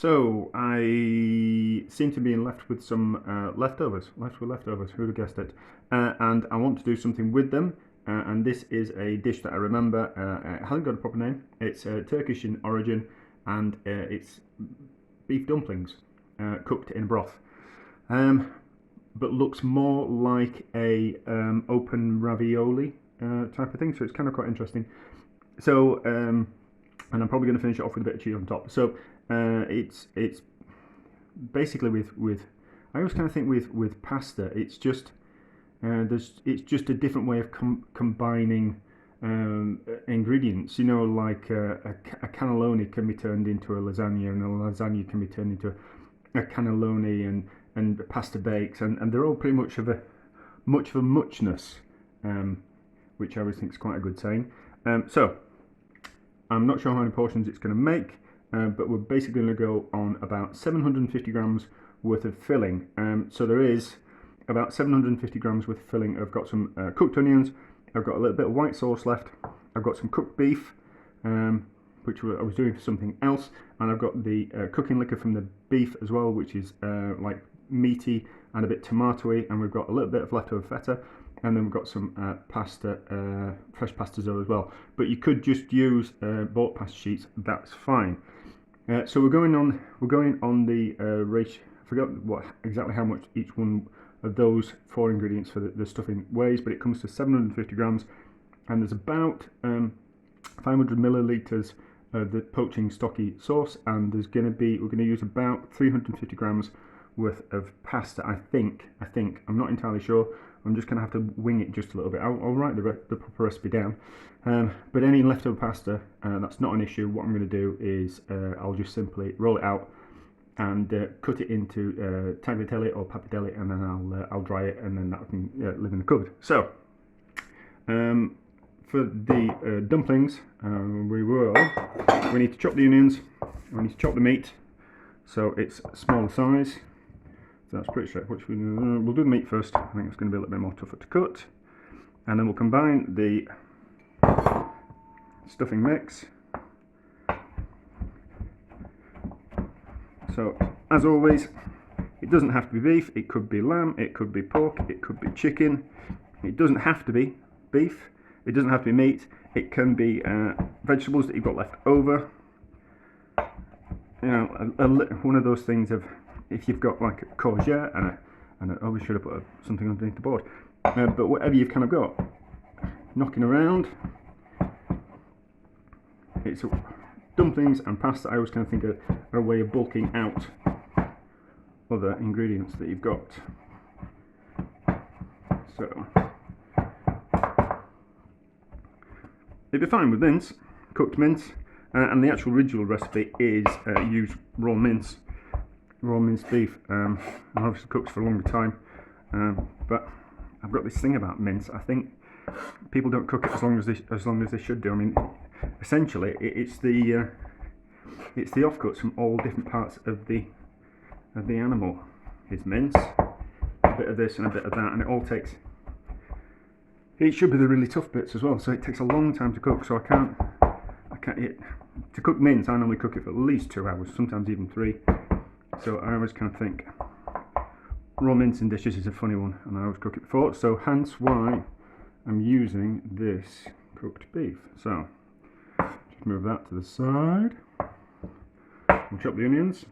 So I seem to be left with some leftovers. Who'd have guessed it? And I want to do something with them. And this is a dish that I remember. It hasn't got a proper name. It's Turkish in origin, and it's beef dumplings cooked in broth. But looks more like a open ravioli type of thing. So it's kind of quite interesting. So and I'm probably going to finish it off with a bit of cheese on top. So it's basically with I always kind of think with pasta, it's just it's just a different way of combining ingredients. You know, like a cannelloni can be turned into a lasagna, and a lasagna can be turned into a cannelloni, and pasta bakes, and they're all pretty much of a muchness, which I always think is quite a good saying. So I'm not sure how many portions it's going to make, but we're basically going to go on about 750 grams worth of filling. So there is about 750 grams worth of filling. I've got some cooked onions, I've got a little bit of white sauce left, I've got some cooked beef, which I was doing for something else, and I've got the cooking liquor from the beef as well, which is like meaty and a bit tomatoey, and we've got a little bit of leftover feta, and then we've got some pasta, fresh pasta dough as well. But you could just use bought pasta sheets, that's fine. So we're going on the ratio. I forgot exactly how much each one of those 4 ingredients for the stuffing weighs, but it comes to 750 grams, and there's about 500 milliliters of the poaching stocky sauce, and we're going to use about 350 grams worth of pasta. I think I'm not entirely sure. I'm just going to have to wing it just a little bit. I'll write the proper recipe down. But any leftover pasta, that's not an issue. What I'm going to do is I'll just simply roll it out and cut it into tagliatelle or pappardelle, and then I'll dry it, and then that can live in the cupboard. So for the dumplings, we need to chop the onions, we need to chop the meat, so it's a smaller size. So that's pretty straightforward. We'll do the meat first. I think it's going to be a little bit more tougher to cut, and then we'll combine the stuffing mix. So as always, it doesn't have to be beef. It could be lamb, it could be pork, it could be chicken. It doesn't have to be beef. It doesn't have to be meat. It can be vegetables that you've got left over. You know, one of those things of, if you've got like a courgette and I always should have put something underneath the board, but whatever you've kind of got knocking around, it's dumplings and pasta. I always kind of think are a way of bulking out other ingredients that you've got. So it'd be fine with mince, cooked mince, and the actual original recipe is use raw minced beef, and obviously cooks for a longer time. But I've got this thing about mince. I think people don't cook it as long as they should do. I mean, essentially, it's the offcuts from all different parts of the animal. It's mince, a bit of this and a bit of that, and it all takes. It should be the really tough bits as well. So it takes a long time to cook. So I can't. To cook mince, I normally cook it for at least 2 hours, sometimes even 3. So I always kind of think raw mince in dishes is a funny one, and I always cook it before. So hence why I'm using this cooked beef. So just move that to the side. We'll chop the onions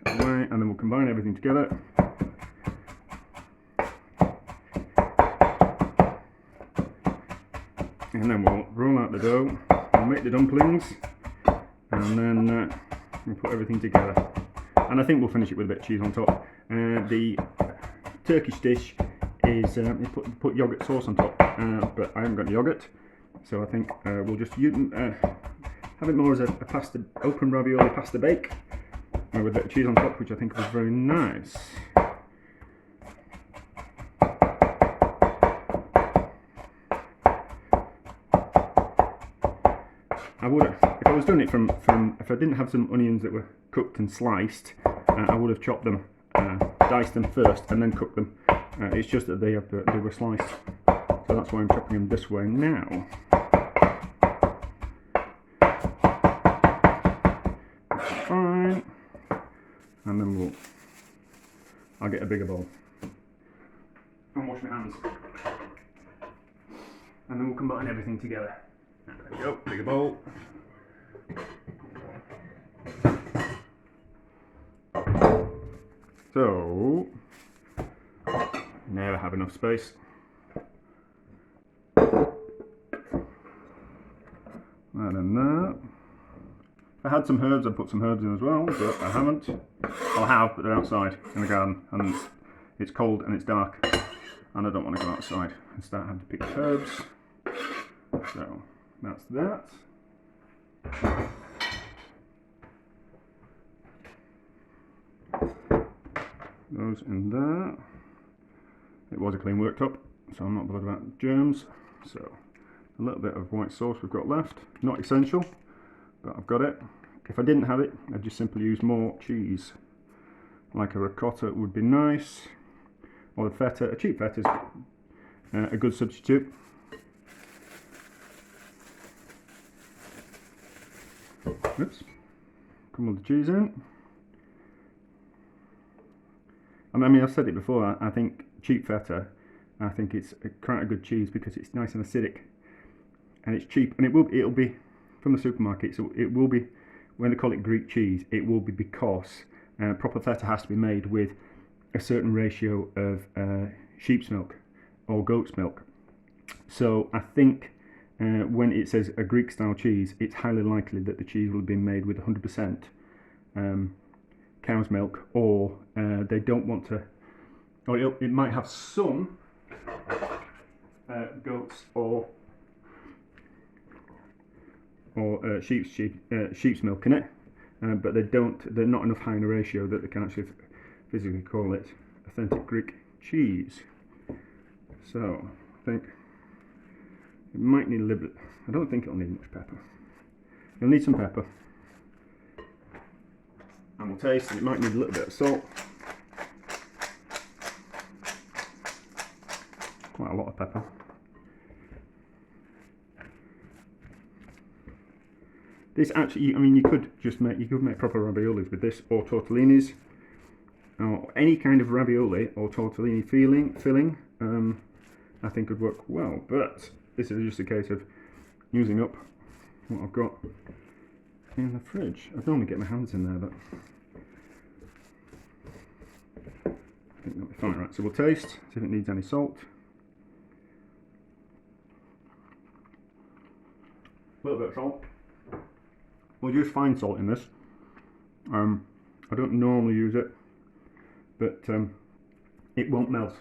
away, and then we'll combine everything together. And then we'll roll out the dough, we'll make the dumplings, and then we'll put everything together. And I think we'll finish it with a bit of cheese on top. The Turkish dish is you put yogurt sauce on top, but I haven't got any yogurt, so I think we'll just have it more as a pasta, open ravioli pasta bake, with a bit of cheese on top, which I think was very nice. I would, if I was doing it from if I didn't have some onions that were cooked and sliced, I would have chopped them, diced them first and then cooked them. It's just that they were sliced, so that's why I'm chopping them this way now. and then I'll get a bigger bowl and wash my hands, and then we'll combine everything together. There we go, bigger bowl. So, never have enough space. That in there. If I had some herbs, I'd put some herbs in as well, but I haven't. I have, but they're outside in the garden, and it's cold and it's dark, and I don't want to go outside and start having to pick herbs. So, that's that. Those in there. It was a clean worktop, so I'm not bothered about germs. So a little bit of white sauce we've got left. Not essential, but I've got it. If I didn't have it, I'd just simply use more cheese. Like a ricotta would be nice, or a feta. A cheap feta is a good substitute. Oops. Crumble the cheese in. I mean, I've said it before, I think cheap feta, I think it's quite a good cheese because it's nice and acidic, and it's cheap, and it'll be from the supermarket, so it will be, when they call it Greek cheese, it will be because proper feta has to be made with a certain ratio of sheep's milk or goat's milk. So I think when it says a Greek style cheese, it's highly likely that the cheese will have been made with 100% cow's milk, or they don't want to, or it might have some goats or sheep's milk in it, but they're not enough high in a ratio that they can actually physically call it authentic Greek cheese. So I think it might need a little bit. I don't think it'll need much pepper. You'll need some pepper. And we'll taste, and it might need a little bit of salt. Quite a lot of pepper. This actually, I mean, you could make proper raviolis with this, or tortellinis, or any kind of ravioli or tortellini filling. I think would work well, but this is just a case of using up what I've got in the fridge. I'd normally get my hands in there, but I think that'll be fine. Right, so we'll taste, see if it needs any salt. A little bit of salt. We'll use fine salt in this. I don't normally use it, but it won't melt.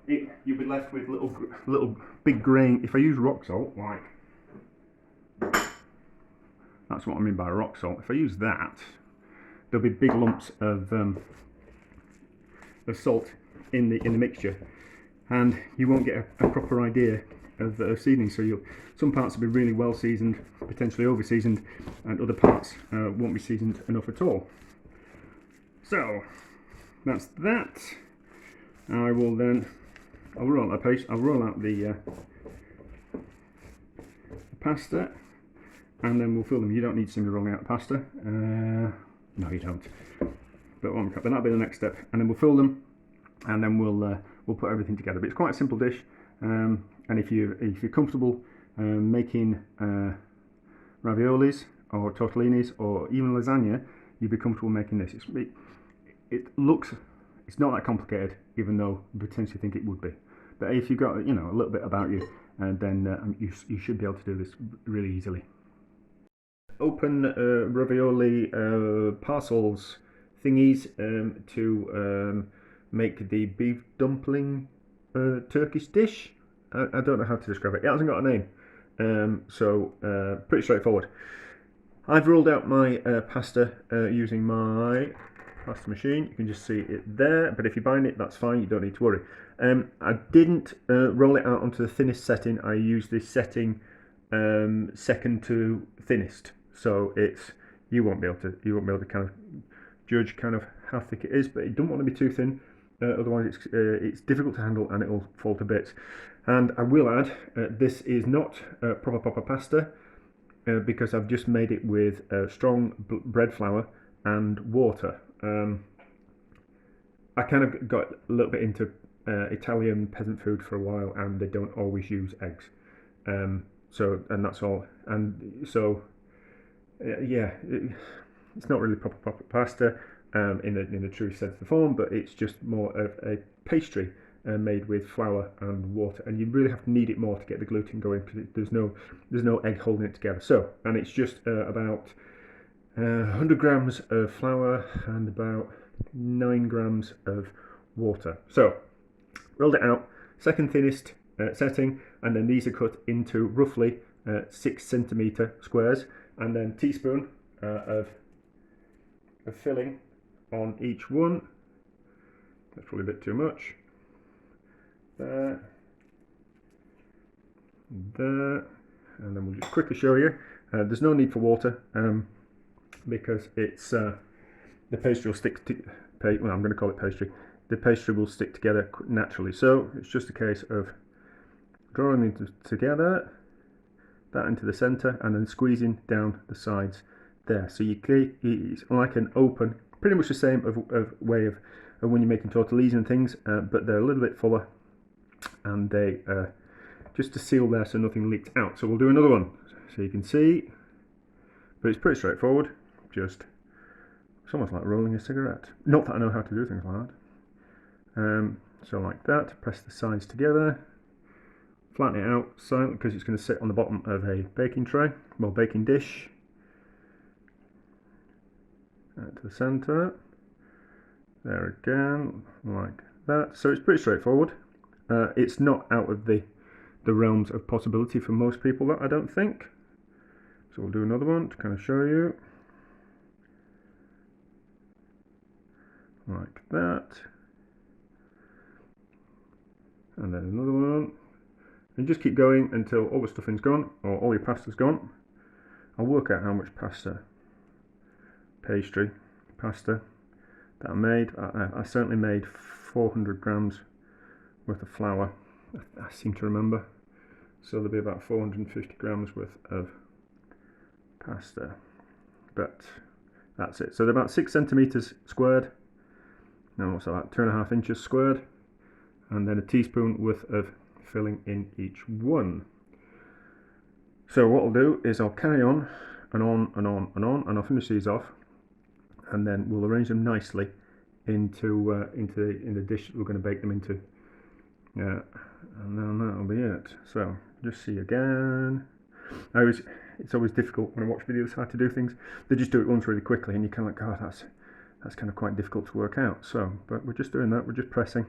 You'll be left with little big grain. If I use rock salt, like, that's what I mean by rock salt. If I use that, there'll be big lumps of salt in the mixture, and you won't get a proper idea of seasoning. So some parts will be really well seasoned, potentially over seasoned, and other parts won't be seasoned enough at all. So that's that. I'll roll out the paste. I'll roll out the pasta, and then we'll fill them. You don't need to see me rolling out the pasta. No, you don't. But that'll be the next step, and then we'll fill them, and then we'll put everything together. But it's quite a simple dish, and if you're comfortable making raviolis or tortellinis or even lasagna, you'd be comfortable making this. It's not that complicated, even though you potentially think it would be. But if you've got a little bit about you, then you should be able to do this really easily. Open ravioli parcels thingies to make the beef dumpling Turkish dish. I don't know how to describe it. It hasn't got a name, so pretty straightforward. I've rolled out my pasta using my pasta machine. You can just see it there, but if you're buying it, that's fine, you don't need to worry. I didn't roll it out onto the thinnest setting. I used this setting second to thinnest, so you won't be able to kind of judge kind of how thick it is, but it doesn't want to be too thin, otherwise it's difficult to handle and it'll fall to bits. And I will add, this is not proper pasta, because I've just made it with strong bread flour and water. I kind of got a little bit into Italian peasant food for a while, and they don't always use eggs. So, and that's all. And so, yeah, it's not really proper pasta in the true sense of the form, but it's just more of a pastry made with flour and water, and you really have to knead it more to get the gluten going, because there's no egg holding it together. So, and it's just about 100 grams of flour and about 9 grams of water. So rolled it out, second thinnest setting, and then these are cut into roughly 6 centimeter squares, and then teaspoon of filling on each one. That's probably a bit too much. There, and then we'll just quickly show you. There's no need for water because it's the pastry will stick to. Well, I'm going to call it pastry. The pastry will stick together naturally. So it's just a case of drawing them together, that into the centre, and then squeezing down the sides there. So it's like an open, pretty much the same of way of when you're making tortellini and things, but they're a little bit fuller, and they just to seal there so nothing leaks out. So we'll do another one so you can see, but it's pretty straightforward. It's almost like rolling a cigarette. Not that I know how to do things like that. So like that, press the sides together, flatten it out silently because it's going to sit on the bottom of a baking tray, well, baking dish. To the centre, there again, like that. So it's pretty straightforward. It's not out of the realms of possibility for most people, that I don't think. So we'll do another one to kind of show you. Like that. And then another one. And just keep going until all the stuffing's gone, or all your pasta's gone. I'll work out how much pastry pasta that I made. I certainly made 400 grams worth of flour, I seem to remember. So there'll be about 450 grams worth of pasta. But that's it. So they're about 6 centimeters squared. Now what's that, about 2.5 inches squared, and then a teaspoon worth of filling in each one. So what I'll do is I'll carry on and on and on and on, and I'll finish these off, and then we'll arrange them nicely into the dish that we're going to bake them into. And then that'll be it. So just see again. It's always difficult when I watch videos how to do things. They just do it once really quickly, and you kind of like, oh, that's kind of quite difficult to work out. So, but we're just doing that. We're just pressing,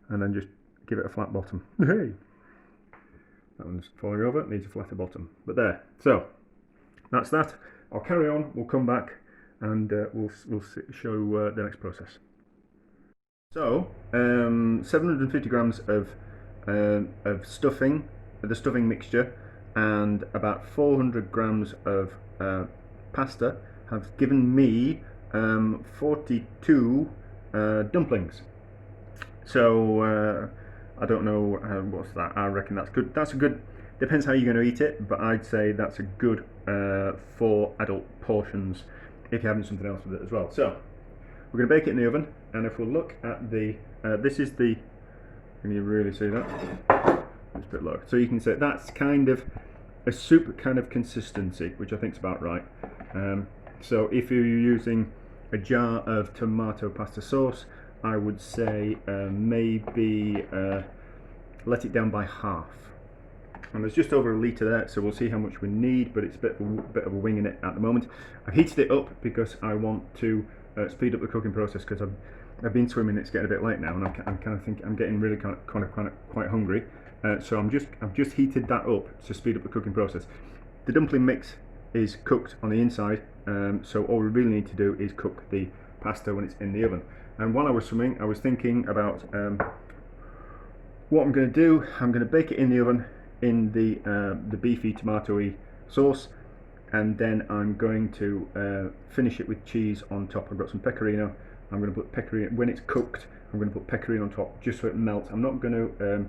and then just give it a flat bottom. Hey, that one's falling over. It needs a flatter bottom. But there. So that's that. I'll carry on. We'll come back, and we'll show the next process. So 750 grams of stuffing, the stuffing mixture, and about 400 grams of pasta have given me 42 dumplings. So I don't know what's that. I reckon that's good. That's a good. Depends how you're going to eat it, but I'd say that's a good 4 adult portions if you're having something else with it as well. So we're going to bake it in the oven, and if we'll look at the this is the. Can you really see that? It's a bit low. So you can say that's kind of a soup kind of consistency, which I think is about right. So if you're using a jar of tomato pasta sauce, I would say maybe let it down by half. And there's just over a litre there, so we'll see how much we need, but it's a bit of a wing in it at the moment. I've heated it up because I want to speed up the cooking process, because I've been swimming. It's getting a bit late now, and I'm kind of thinking I'm getting really quite hungry. So I've just heated that up to speed up the cooking process. The dumpling mix is cooked on the inside, so all we really need to do is cook the pasta when it's in the oven. And while I was swimming, I was thinking about what I'm going to do. I'm going to bake it in the oven in the beefy tomatoey sauce, and then I'm going to finish it with cheese on top. I've got some pecorino. I'm going to put pecorino, when it's cooked, I'm going to put pecorino on top just so it melts. I'm not going to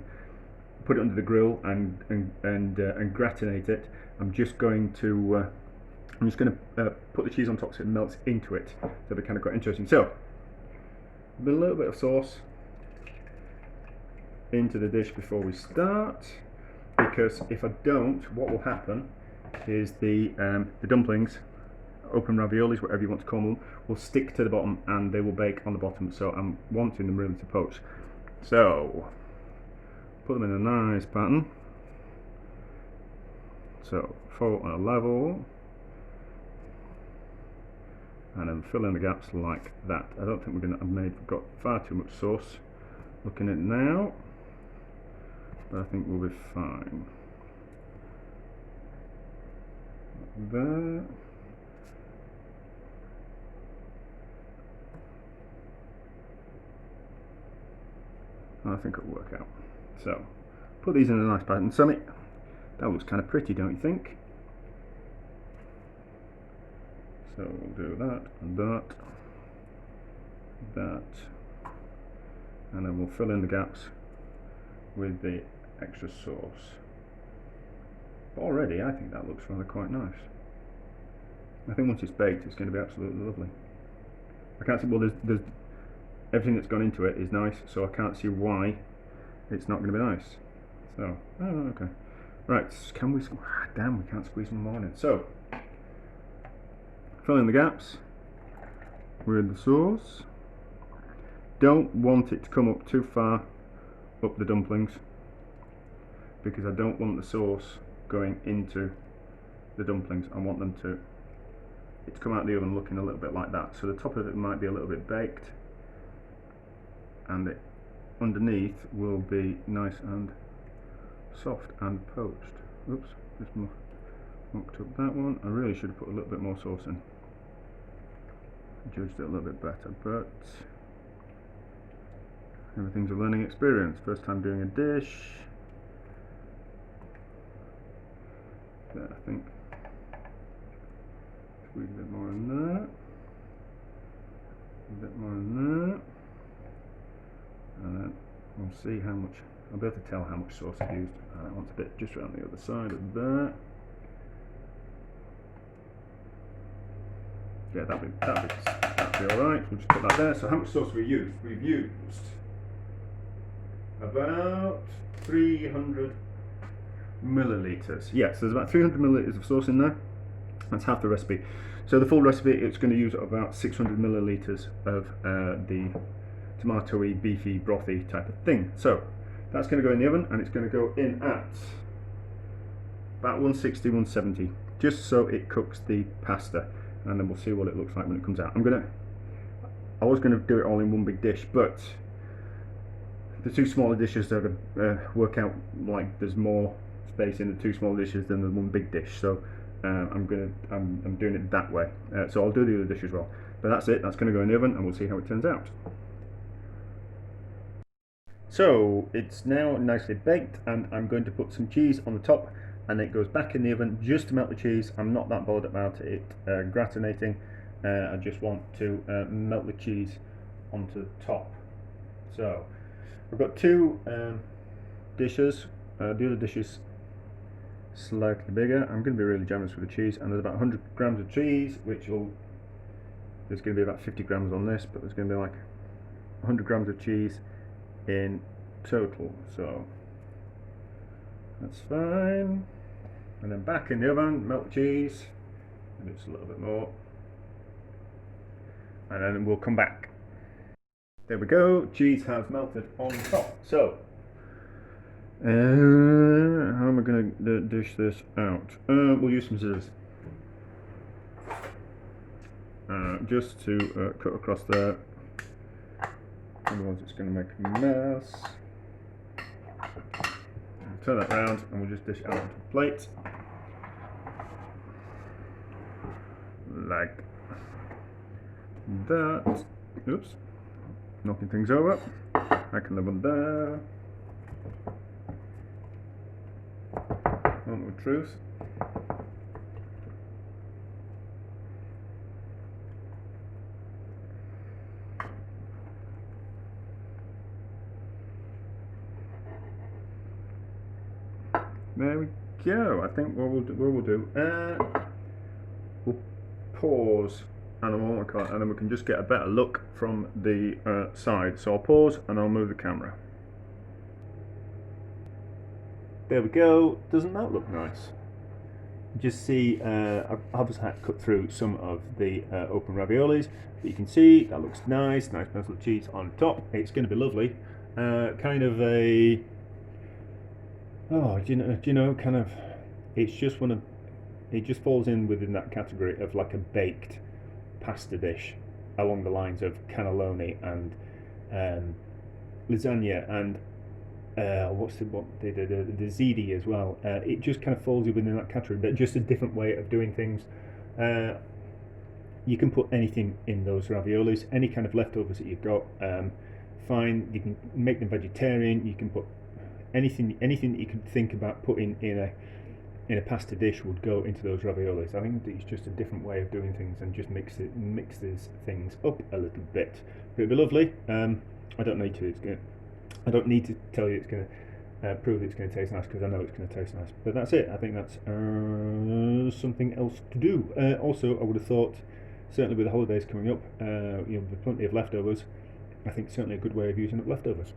put it under the grill and gratinate it. I'm just going to I'm just going to put the cheese on top so it melts into it. So it'll be kind of quite interesting. So, a little bit of sauce into the dish before we start, because if I don't, what will happen is the dumplings, open raviolis, whatever you want to call them, will stick to the bottom and they will bake on the bottom. So I'm wanting them really to poach. So put them in a nice pattern. So fold on a level, and then fill in the gaps like that. I don't think we're going to have got far too much sauce looking at it now, but I think we'll be fine. There. I think it'll work out. So put these in a nice pattern. Sammy, that looks kind of pretty, don't you think? So we'll do that and that, and then we'll fill in the gaps with the extra sauce. But already I think that looks rather quite nice. I think once it's baked it's going to be absolutely lovely. I can't see, well there's everything that's gone into it is nice, so I can't see why it's not going to be nice. So, oh, okay. Right, can we, damn, we can't squeeze some more in. So, fill in the gaps with the sauce. Don't want it to come up too far up the dumplings, because I don't want the sauce going into the dumplings. I want them to come out of the oven looking a little bit like that. So the top of it might be a little bit baked, and it underneath will be nice and soft and poached. Oops, just mucked up that one. I really should have put a little bit more sauce in. Judged it a little bit better, but everything's a learning experience. First time doing a dish. There, I think. Squeeze a bit more in there. A bit more in there. And then we'll see how much, I'll be able to tell how much sauce I've used. I want a bit just around the other side of there. Yeah, that'll be alright. We'll just put that there. So how much sauce have we used? We've used about 300 millilitres. Yes, there's about 300 millilitres of sauce in there. That's half the recipe. So the full recipe, it's going to use about 600 millilitres of the tomatoey, beefy, brothy type of thing. So that's going to go in the oven, and it's going to go in at about 160, 170, just so it cooks the pasta, and then we'll see what it looks like when it comes out. I was going to do it all in one big dish, but the two smaller dishes are going to work out like there's more space in the two small dishes than the one big dish. So I'm doing it that way. So I'll do the other dish as well. But that's it. That's going to go in the oven, and we'll see how it turns out. So it's now nicely baked, and I'm going to put some cheese on the top, and it goes back in the oven just to melt the cheese. I'm not that bothered about it gratinating. I just want to melt the cheese onto the top. So we've got two dishes. The other dish is slightly bigger. I'm going to be really generous with the cheese, and there's about 100 grams of cheese, there's going to be about 50 grams on this, but there's going to be like 100 grams of cheese in total, so that's fine. And then back in the oven, melt the cheese, maybe it's a little bit more, and then we'll come back. There we go, cheese has melted on top. So how am I going to dish this out? We'll use some scissors just to cut across there. Otherwise it's going to make a mess. Turn that round, and we'll just dish it out onto a plate. Like that. Oops. Knocking things over. Back in the one there. Moment of truth. There we go. I think what we'll do, we'll pause and then we can just get a better look from the side. So I'll pause and I'll move the camera. There we go. Doesn't that look nice? Just see, I've obviously had to cut through some of the open raviolis, but you can see that looks nice morsel of cheese on top. It's going to be lovely. Kind of a, kind of, it's just it just falls in within that category of like a baked pasta dish along the lines of cannelloni and lasagna and the ziti as well. It just kind of falls within that category, but just a different way of doing things. You can put anything in those raviolis, any kind of leftovers that you've got. Fine, you can make them vegetarian. You can put anything that you can think about putting in a pasta dish would go into those raviolis. I think it's just a different way of doing things and just mixes things up a little bit. But it'd be lovely. I don't need to tell you it's going to prove it's going to taste nice, because I know it's going to taste nice. But that's it. I think that's something else to do. Also, I would have thought, certainly with the holidays coming up, with plenty of leftovers, I think certainly a good way of using up leftovers.